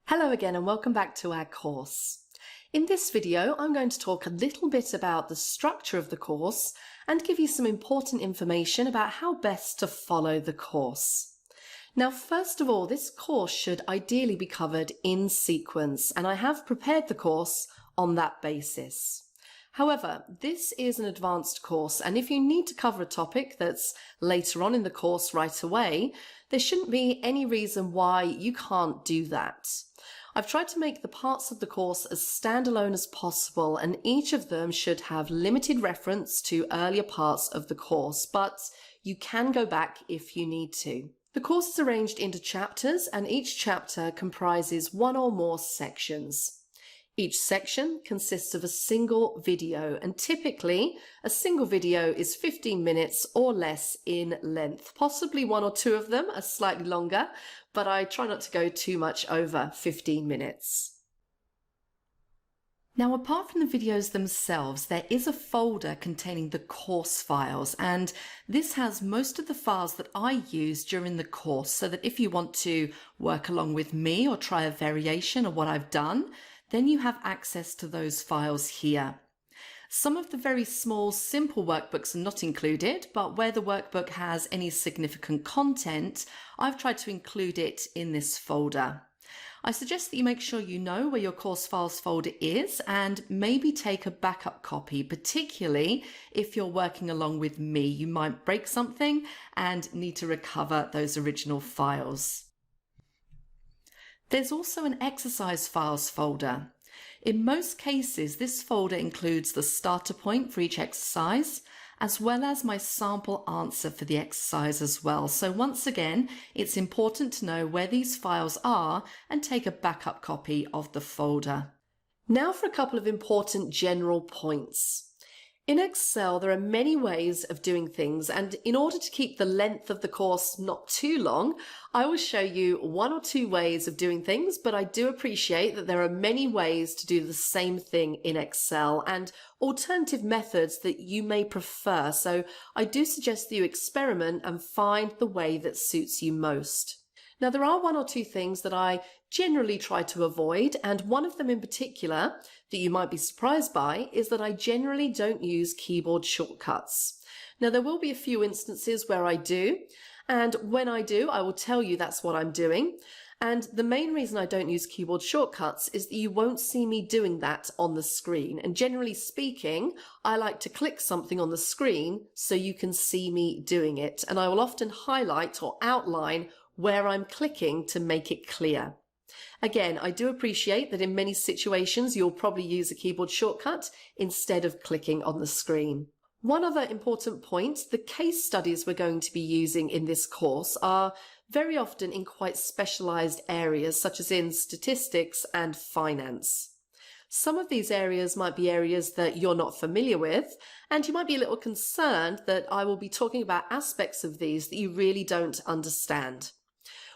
Hello again and welcome back to our course. In this video, I'm going to talk a little bit about the structure of the course and give you some important information about how best to follow the course. Now, first of all, this course should ideally be covered in sequence, and I have prepared the course on that basis. However, this is an advanced course, and if you need to cover a topic that's later on in the course right away, there shouldn't be any reason why you can't do that. I've tried to make the parts of the course as standalone as possible, and each of them should have limited reference to earlier parts of the course, but you can go back if you need to. The course is arranged into chapters, and each chapter comprises one or more sections. Each section consists of a single video, and typically a single video is 15 minutes or less in length. Possibly one or two of them are slightly longer, but I try not to go too much over 15 minutes. Now, apart from the videos themselves, there is a folder containing the course files, and this has most of the files that I use during the course, so that if you want to work along with me or try a variation of what I've done, then you have access to those files here. Some of the very small, simple workbooks are not included, but where the workbook has any significant content, I've tried to include it in this folder. I suggest that you make sure you know where your course files folder is and maybe take a backup copy, particularly if you're working along with me. You might break something and need to recover those original files. There's also an exercise files folder. In most cases, this folder includes the starter point for each exercise, as well as my sample answer for the exercise as well. So once again, it's important to know where these files are and take a backup copy of the folder. Now for a couple of important general points. In Excel, there are many ways of doing things, and in order to keep the length of the course not too long, I will show you one or two ways of doing things, but I do appreciate that there are many ways to do the same thing in Excel and alternative methods that you may prefer. So I do suggest that you experiment and find the way that suits you most. Now, there are one or two things that I generally try to avoid, and one of them in particular that you might be surprised by is that I generally don't use keyboard shortcuts. Now, there will be a few instances where I do, and when I do, I will tell you that's what I'm doing. And the main reason I don't use keyboard shortcuts is that you won't see me doing that on the screen. And generally speaking, I like to click something on the screen so you can see me doing it. And I will often highlight or outline where I'm clicking to make it clear. Again, I do appreciate that in many situations you'll probably use a keyboard shortcut instead of clicking on the screen. One other important point, the case studies we're going to be using in this course are very often in quite specialized areas, such as in statistics and finance. Some of these areas might be areas that you're not familiar with, and you might be a little concerned that I will be talking about aspects of these that you really don't understand.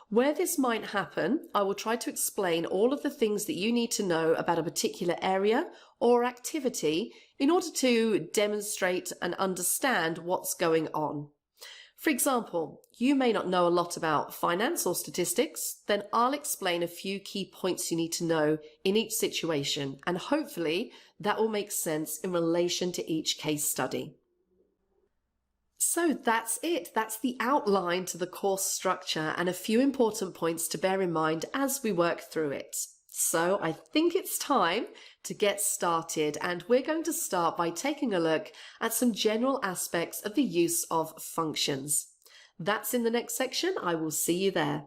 Where this might happen, I will try to explain all of the things that you need to know about a particular area or activity in order to demonstrate and understand what's going on. For example, you may not know a lot about finance or statistics, then I'll explain a few key points you need to know in each situation, and hopefully that will make sense in relation to each case study. So that's it. That's the outline to the course structure and a few important points to bear in mind as we work through it. So I think it's time to get started, and we're going to start by taking a look at some general aspects of the use of functions. That's in the next section. I will see you there.